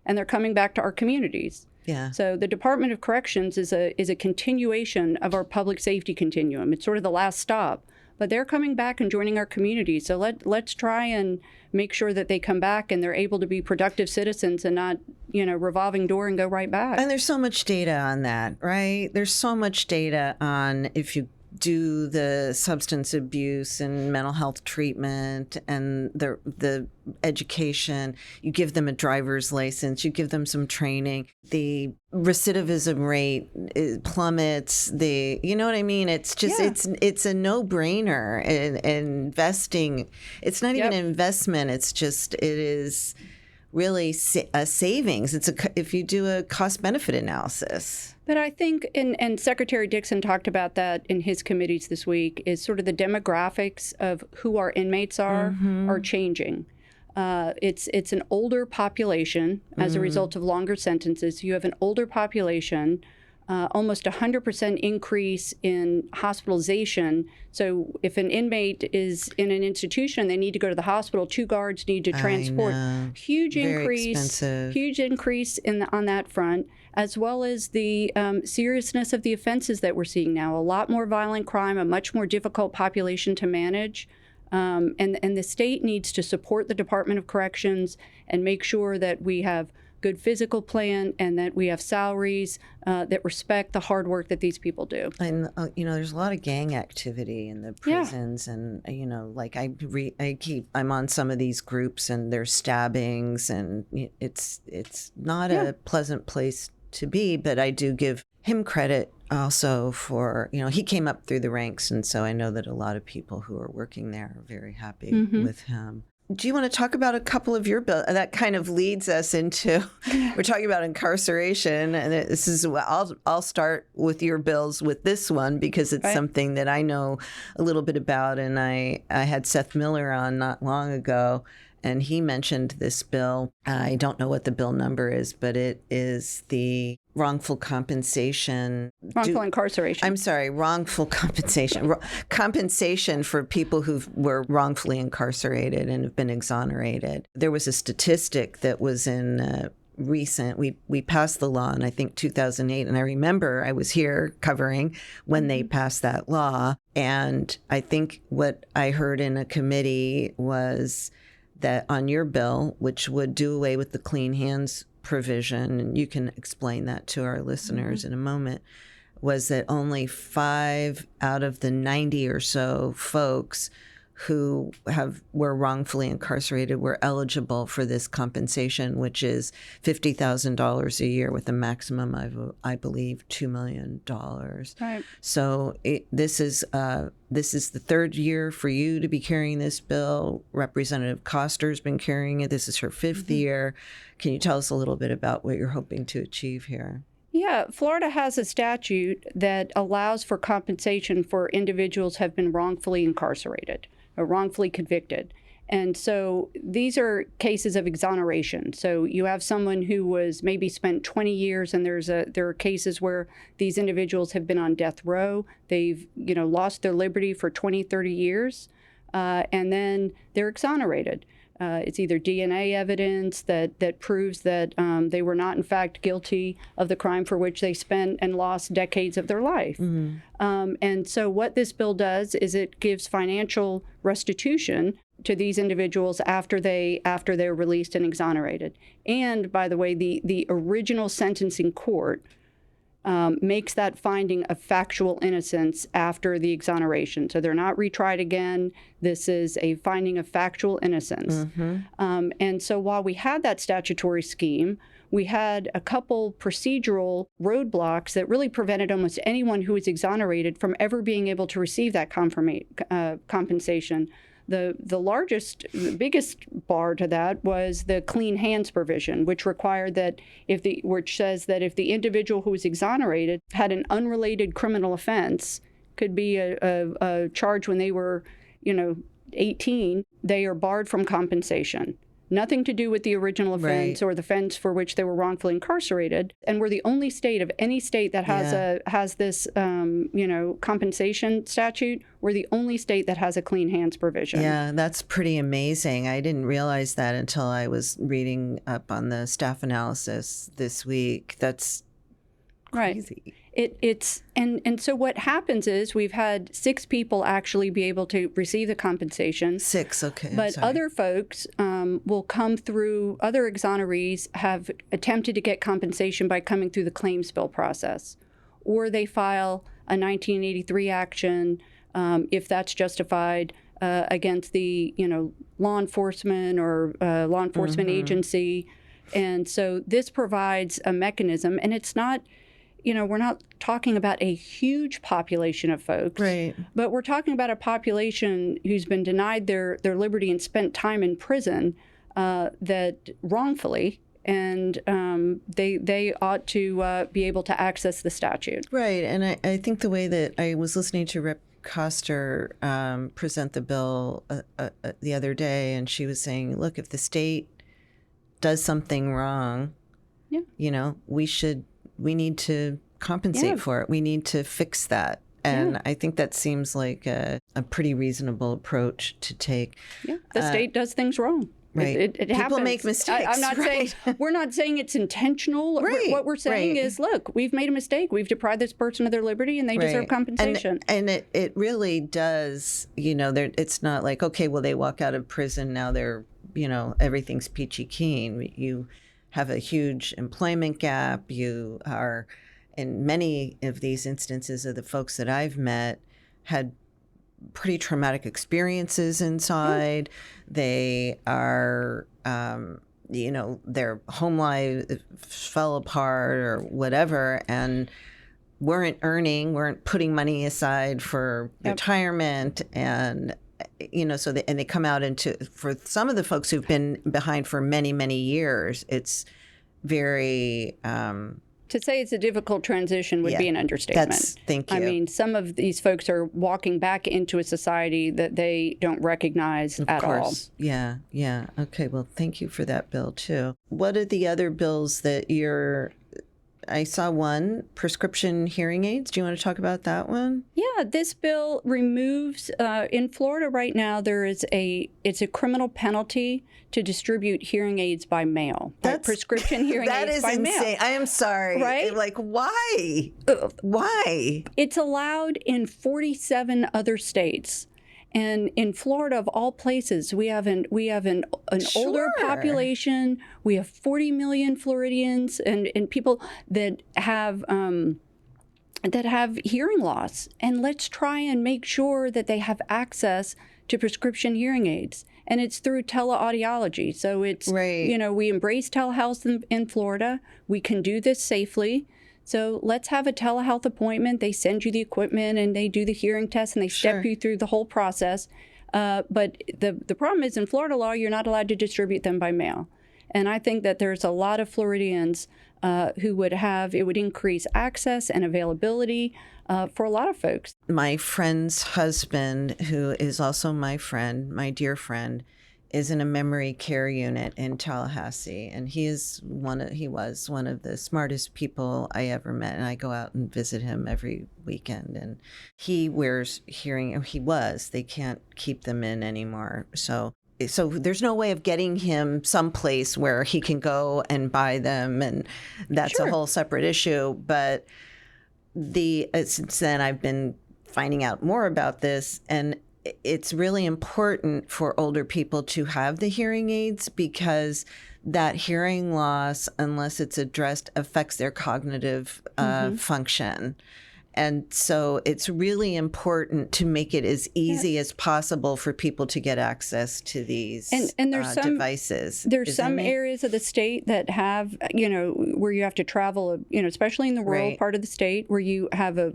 and they're coming back to our communities. Yeah. So the Department of Corrections is a continuation of our public safety continuum. It's sort of the last stop, but they're coming back and joining our community. So let's try and make sure that they come back and they're able to be productive citizens and not, revolving door and go right back. And there's so much data on that, right? There's so much data on if you do the substance abuse and mental health treatment and the education, you give them a driver's license, you give them some training, the recidivism rate plummets. You know what I mean? It's just it's a no-brainer. And investing, it's not even an investment. It is really a savings. If you do a cost-benefit analysis. But I think, and Secretary Dixon talked about that in his committees this week, is sort of the demographics of who our inmates are changing. It's an older population as a result of longer sentences. You have an older population, almost 100% increase in hospitalization. So if an inmate is in an institution, they need to go to the hospital. 2 guards need to transport. Huge increase on that front, as well as the seriousness of the offenses that we're seeing now. A lot more violent crime, a much more difficult population to manage. And the state needs to support the Department of Corrections and make sure that we have good physical plan and that we have salaries that respect the hard work that these people do. And there's a lot of gang activity in the prisons, and like I'm on some of these groups, and there's stabbings, and it's not a pleasant place to be. But I do give him credit also for he came up through the ranks, and so I know that a lot of people who are working there are very happy with him. Do you want to talk about a couple of your bills? That kind of leads us into, we're talking about incarceration, and this is, I'll start with your bills with this one because it's something that I know a little bit about, and I had Seth Miller on not long ago, and he mentioned this bill. I don't know what the bill number is, but it is the wrongful compensation. Wrongful incarceration. I'm sorry, wrongful compensation. Compensation for people who were wrongfully incarcerated and have been exonerated. There was a statistic that was in recent, we passed the law in, I think, 2008. And I remember I was here covering when they passed that law. And I think what I heard in a committee was that on your bill, which would do away with the clean hands provision, and you can explain that to our listeners in a moment, was that only 5 out of the 90 or so folks who were wrongfully incarcerated were eligible for this compensation, which is $50,000 a year with a maximum of, I believe, $2 million. Right. So this is the 3rd year for you to be carrying this bill. Representative Koster's been carrying it. This is her 5th year. Can you tell us a little bit about what you're hoping to achieve here? Yeah, Florida has a statute that allows for compensation for individuals who have been wrongfully incarcerated or wrongfully convicted. And so these are cases of exoneration. So you have someone who was maybe spent 20 years, and there are cases where these individuals have been on death row. They've lost their liberty for 20, 30 years, and then they're exonerated. It's either DNA evidence that proves that they were not, in fact, guilty of the crime for which they spent and lost decades of their life. And so what this bill does is it gives financial restitution to these individuals after they're released and exonerated. And, by the way, the original sentencing court makes that finding of factual innocence after the exoneration. So they're not retried again. This is a finding of factual innocence. And so while we had that statutory scheme, we had a couple procedural roadblocks that really prevented almost anyone who was exonerated from ever being able to receive that compensation. The biggest bar to that was the clean hands provision, which required that which says that if the individual who was exonerated had an unrelated criminal offense, could be a charge when they were, 18, they are barred from compensation. Nothing to do with the original offense or the offense for which they were wrongfully incarcerated. And we're the only state of any state that has this, compensation statute. We're the only state that has a clean hands provision. Yeah, that's pretty amazing. I didn't realize that until I was reading up on the staff analysis this week. That's crazy. And so what happens is we've had 6 people actually be able to receive the compensation. 6, okay. But other folks will come through, other exonerees have attempted to get compensation by coming through the claims bill process. Or they file a 1983 action, if that's justified, against the, law enforcement or law enforcement agency. And so this provides a mechanism, and it's not, we're not talking about a huge population of folks, right? But we're talking about a population who's been denied their liberty and spent time in prison that wrongfully, and they ought to be able to access the statute. Right, and I think the way that I was listening to Rep. Koster present the bill the other day, and she was saying, look, if the state does something wrong, we need to compensate for it. We need to fix that. And I think that seems like a pretty reasonable approach to take. Yeah, the state does things wrong. Right. It People happens. make mistakes. I'm not saying, we're not saying it's intentional. Right. What we're saying is, look, we've made a mistake. We've deprived this person of their liberty, and they deserve compensation. And it really does, it's not like, okay, well, they walk out of prison, now they're, everything's peachy keen. You have a huge employment gap. You are, in many of these instances of the folks that I've met, had pretty traumatic experiences inside. They are, their home life fell apart or whatever, and weren't putting money aside for retirement. And, so they come out for some of the folks who've been behind for many, many years, it's very, to say it's a difficult transition would be an understatement. Thank you. I mean, some of these folks are walking back into a society that they don't recognize at all. Yeah. Okay, well, thank you for that bill, too. What are the other bills that I saw one, prescription hearing aids. Do you want to talk about that one? Yeah, this bill removes, in Florida right now, it's a criminal penalty to distribute hearing aids by mail. Prescription hearing aids by mail. That is insane. I am sorry. Right? Like, why? Why? It's allowed in 47 other states. And in Florida, of all places, we have an older population. We have 40 million Floridians and people that have hearing loss. And let's try and make sure that they have access to prescription hearing aids. And it's through teleaudiology. So it's, we embrace telehealth in Florida. We can do this safely. So let's have a telehealth appointment. They send you the equipment and they do the hearing test and they step you through the whole process. But the problem is in Florida law, you're not allowed to distribute them by mail. And I think that there's a lot of Floridians who would increase access and availability for a lot of folks. My friend's husband, who is also my friend, my dear friend, is in a memory care unit in Tallahassee, and he was one of the smartest people I ever met, and I go out and visit him every weekend. And he wears hearing. They can't keep them in anymore. So there's no way of getting him someplace where he can go and buy them, and that's a whole separate issue. But since then I've been finding out more about this, and it's really important for older people to have the hearing aids because that hearing loss, unless it's addressed, affects their cognitive function. And so it's really important to make it as easy as possible for people to get access to these and there's devices. There's some areas of the state that have, where you have to travel, especially in the rural part of the state where you have a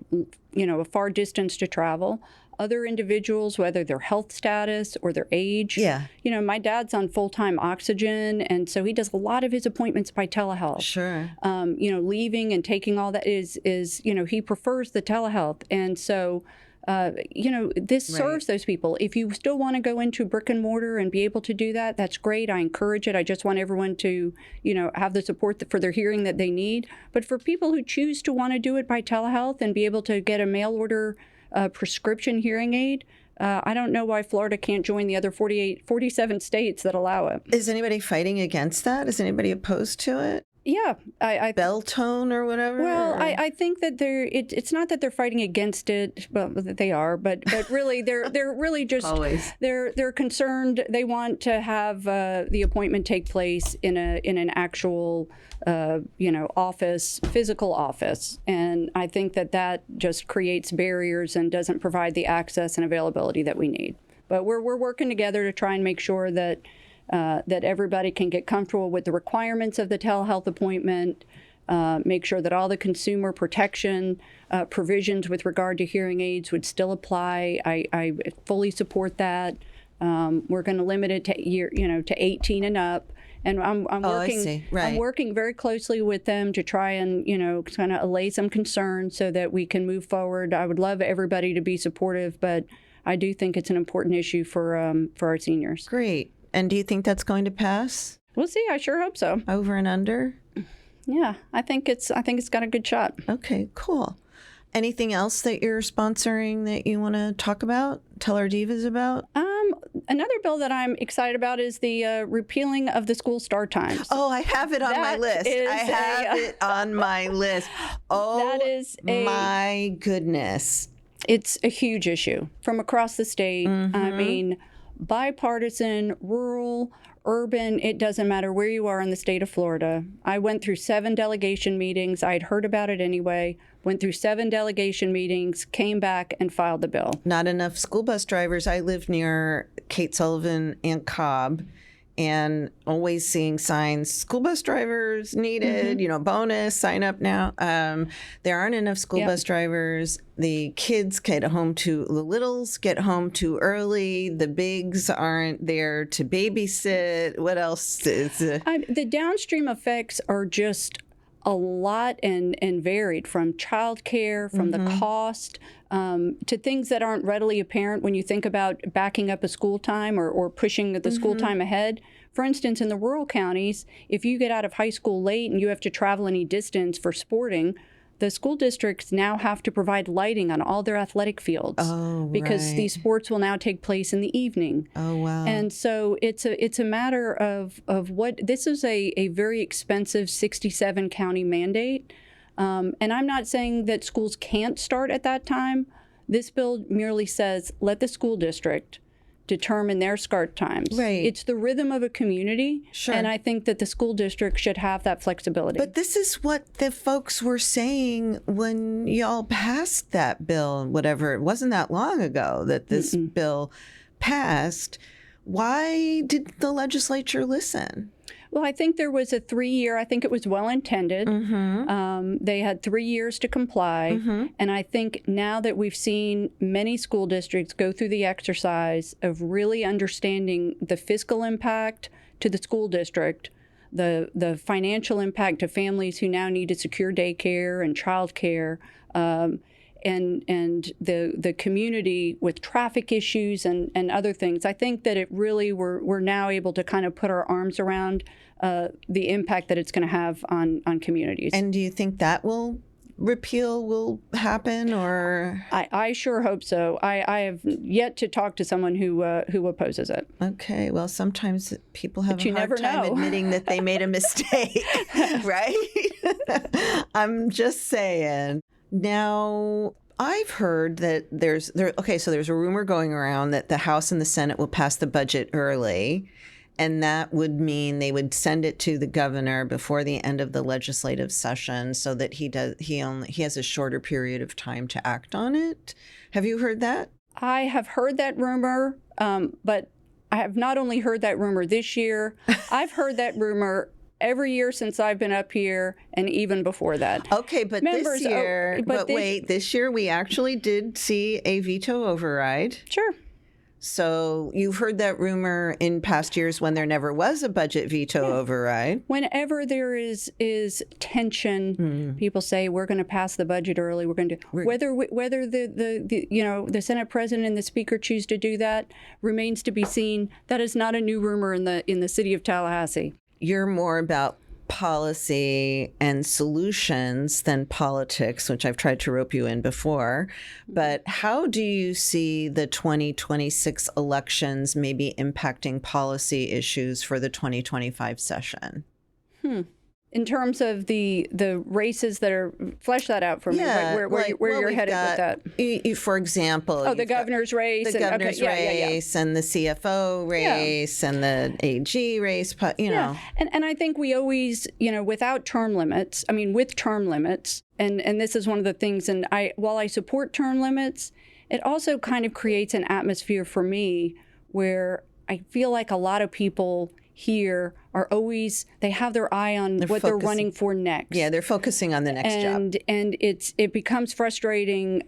far distance to travel. Other individuals, whether their health status or their age. Yeah. My dad's on full-time oxygen, and so he does a lot of his appointments by telehealth. Sure. Leaving and taking all that is he prefers the telehealth. And so, this serves those people. If you still want to go into brick and mortar and be able to do that, that's great. I encourage it. I just want everyone to, have the support for their hearing that they need. But for people who choose to want to do it by telehealth and be able to get a mail order prescription hearing aid, I don't know why Florida can't join the other 47 states that allow it. Is anybody fighting against that? Is anybody opposed to it? Yeah, I bell tone or whatever? Well, or? I think that it's not that they're fighting against it. Well, they are, but really they're really just Always. they're concerned. They want to have the appointment take place in an actual office, physical office, and I think that just creates barriers and doesn't provide the access and availability that we need. But we're working together to try and make sure that everybody can get comfortable with the requirements of the telehealth appointment, make sure that all the consumer protection provisions with regard to hearing aids would still apply. I fully support that. We're going to limit it to 18 and up. And I'm working. I see. Right. I'm working very closely with them to try and kind of allay some concern so that we can move forward. I would love everybody to be supportive, but I do think it's an important issue for our seniors. Great. And do you think that's going to pass? We'll see. I sure hope so. Over and under? Yeah, I think it's got a good shot. Okay, cool. Anything else that you're sponsoring that you want to talk about? Tell our divas about? Another bill that I'm excited about is the repealing of the school start times. Oh, I have it on my list. I have it on my list. Oh, that is my goodness. It's a huge issue from across the state. Mm-hmm. I mean, bipartisan, rural, urban, it doesn't matter where you are in the state of Florida. I went through 7 delegation meetings. I'd heard about it anyway. Went through 7 delegation meetings, came back and filed the bill. Not enough school bus drivers. I live near Kate Sullivan and Cobb, and always seeing signs, school bus drivers needed, bonus, sign up now. There aren't enough school bus drivers. The kids the littles get home too early. The bigs aren't there to babysit. What else is the downstream effects are just a lot and varied, from childcare, from the cost, to things that aren't readily apparent when you think about backing up a school time or pushing the school time ahead. For instance, in the rural counties, if you get out of high school late and you have to travel any distance for sporting, the school districts now have to provide lighting on all their athletic fields because these sports will now take place in the evening. Oh, wow. And so it's a matter of what this is a very expensive 67 county mandate. And I'm not saying that schools can't start at that time. This bill merely says let the school district determine their start times. Right. It's the rhythm of a community. Sure. And I think that the school district should have that flexibility. But this is what the folks were saying when y'all passed that bill, whatever. It wasn't that long ago that this bill passed. Why did the legislature listen? Well, I think there was a 3-year, I think it was well-intended. They had 3 years to comply. And I think now that we've seen many school districts go through the exercise of really understanding the fiscal impact to the school district, the financial impact to families who now need to secure daycare and childcare, and the community with traffic issues and other things, I think that it really we're now able to kind of put our arms around the impact that it's going to have on communities. And do you think that repeal will happen, or? I sure hope so. I have yet to talk to someone who opposes it. Okay, well, sometimes people have a hard time know. admitting that they made a mistake, right? I'm just saying. Now, I've heard that there's a rumor going around that the House and the Senate will pass the budget early, and that would mean they would send it to the governor before the end of the legislative session so that he has a shorter period of time to act on it. Have you heard that? I have heard that rumor, but I have not only heard that rumor this year, I've heard that rumor every year since I've been up here, and even before that. Okay, but this year, this year we actually did see a veto override. Sure. So you've heard that rumor in past years when there never was a budget veto override. Whenever there is tension, people say we're going to pass the budget early. We're going to whether the Senate President and the Speaker choose to do that remains to be seen. That is not a new rumor in the city of Tallahassee. You're more about policy and solutions than politics, which I've tried to rope you in before. But how do you see the 2026 elections maybe impacting policy issues for the 2025 session? In terms of the races that are, flesh that out for me, like where you're headed with that. For example, the governor's race. The governor's race and the CFO race and the AG race, know. And I think we always, without term limits, with term limits, and this is one of the things, and while I support term limits, it also kind of creates an atmosphere for me where I feel like a lot of people here are always, they have their eye on they're running for next. Yeah, they're focusing on the next job. And it becomes frustrating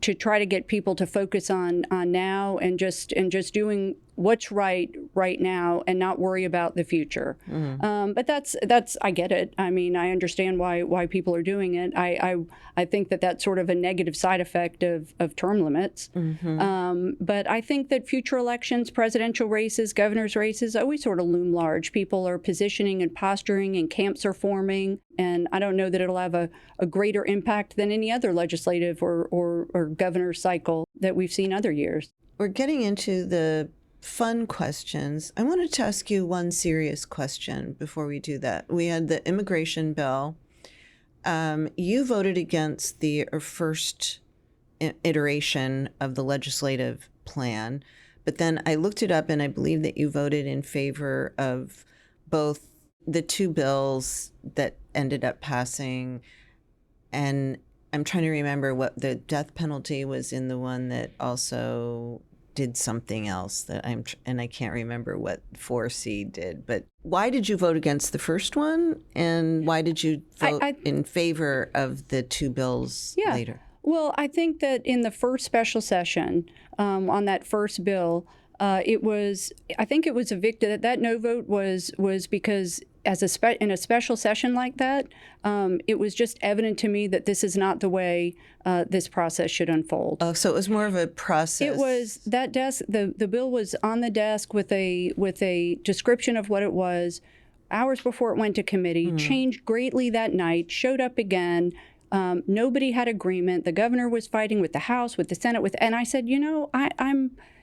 to try to get people to focus on now and just doing what's right now and not worry about the future. But that's I get it. I understand why people are doing it. I think that's sort of a negative side effect of term limits. But I think that future elections, presidential races, governor's races, always sort of loom large. People are positioning and posturing and camps are forming. And I don't know that it'll have a greater impact than any other legislative or governor cycle that we've seen other years. We're getting into the fun questions. I wanted to ask you one serious question before we do that. We had the immigration bill. You voted against the first iteration of the legislative plan, but then I looked it up and I believe that you voted in favor of both the two bills that ended up passing, and I'm trying to remember what the death penalty was in the one that also did something else and I can't remember what 4C did. But why did you vote against the first one, and why did you vote in favor of the two bills later? Well, I think that in the first special session on that first bill, I think it was evicted. That no vote was because in a special session like that, it was just evident to me that this is not the way this process should unfold. Oh, so it was more of a process. It was that desk. The bill was on the desk with a description of what it was hours before it went to committee. Changed greatly that night. Showed up again. Nobody had agreement. The governor was fighting with the House, with the Senate, and I said,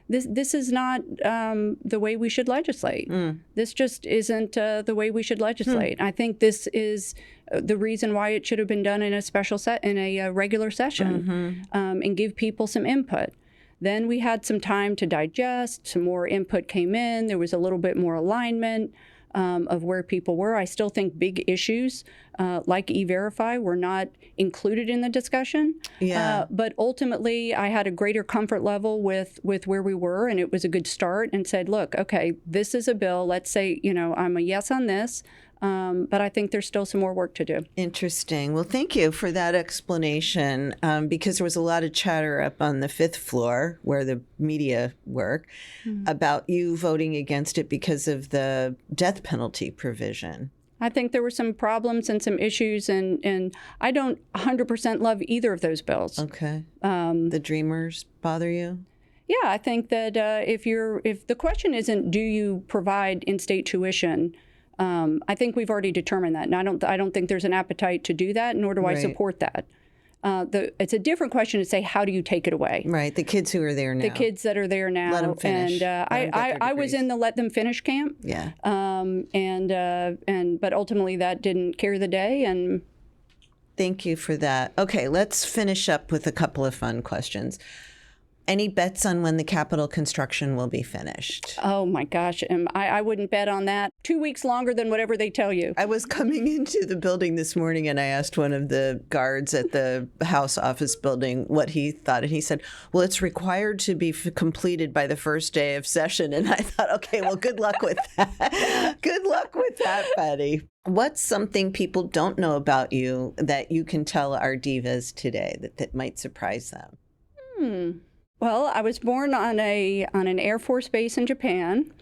This is not the way we should legislate. This just isn't the way we should legislate. I think this is the reason why it should have been done in a regular session, and give people some input. Then we had some time to digest. Some more input came in. There was a little bit more alignment of where people were. I still think big issues like E-Verify were not included in the discussion. But ultimately, I had a greater comfort level with where we were, and it was a good start, and said, look, okay, this is a bill. Let's say, I'm a yes on this. But I think there's still some more work to do. Interesting. Well, thank you for that explanation, because there was a lot of chatter up on the fifth floor where the media work about you voting against it because of the death penalty provision. I think there were some problems and some issues, and I don't 100% love either of those bills. Okay. The Dreamers bother you? Yeah, I think that if the question isn't, do you provide in-state tuition? I think we've already determined that, and I don't think there's an appetite to do that, nor do I support that. It's a different question to say, how do you take it away? Right, the kids who are there now. The kids that are there now. Let them finish. And I was in the let them finish camp. Yeah. But ultimately that didn't carry the day. And thank you for that. Okay, let's finish up with a couple of fun questions. Any bets on when the Capitol construction will be finished? Oh, my gosh. I wouldn't bet on that. 2 weeks longer than whatever they tell you. I was coming into the building this morning, and I asked one of the guards at the House office building what he thought. And he said, well, it's required to be completed by the first day of session. And I thought, okay, well, good luck with that. Good luck with that, Betty. What's something people don't know about you that you can tell our divas today that might surprise them? Well, I was born on an Air Force base in Japan,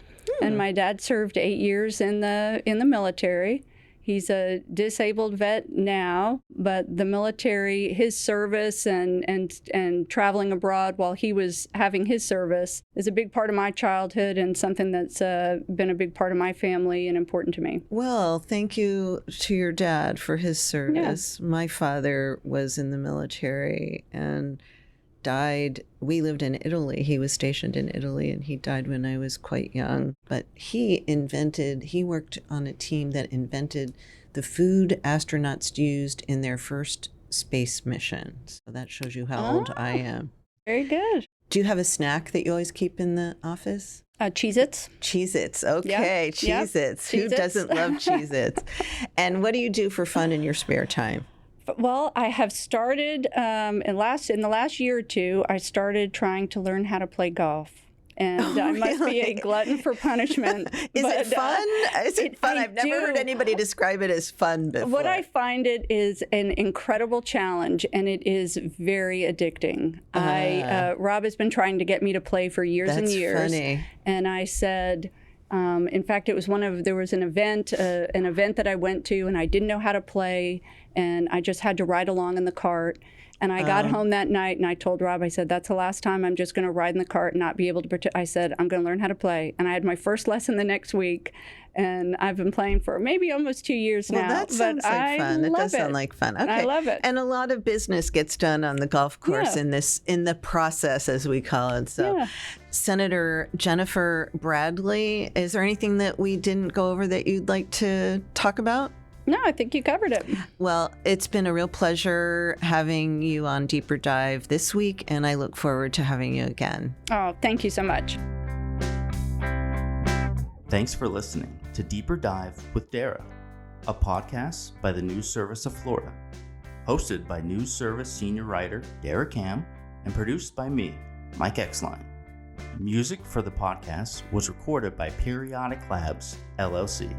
and my dad served 8 years in the military. He's a disabled vet now, but the military, his service and traveling abroad while he was having his service is a big part of my childhood and something that's been a big part of my family and important to me. Well, thank you to your dad for his service. Yeah. My father was in the military and died. We lived in Italy. He was stationed in Italy, and he died when I was quite young. But he worked on a team that invented the food astronauts used in their first space mission. So that shows you how old I am. Very good. Do you have a snack that you always keep in the office? Cheez-Its. Cheez-Its. Okay, Yep. Cheez-Its. Who Cheez-Its. doesn't love Cheez-Its? And what do you do for fun in your spare time? Well, I have started in the last year or two. I started trying to learn how to play golf, and I must be a glutton for punishment. Is it fun? Is it fun? I've never heard do. anybody describe it as fun before. What I find it is an incredible challenge, and it is very addicting. Rob has been trying to get me to play for years and years. That's funny. And I said, in fact, there was an event that I went to, and I didn't know how to play, and I just had to ride along in the cart. And I got home that night, and I told Rob, I said, that's the last time I'm just going to ride in the cart and not be able to I said, I'm going to learn how to play. And I had my first lesson the next week, and I've been playing for maybe almost 2 years now. Well, that sounds like fun. It does sound like fun. Okay. I love it. And a lot of business gets done on the golf course in the process, as we call it. So, Senator Jennifer Bradley, is there anything that we didn't go over that you'd like to talk about? No, I think you covered it. Well, it's been a real pleasure having you on Deeper Dive this week, and I look forward to having you again. Oh, thank you so much. Thanks for listening to Deeper Dive with Dara, a podcast by the News Service of Florida, hosted by News Service senior writer Dara Cam and produced by me, Mike Exline. Music for the podcast was recorded by Periodic Labs, LLC.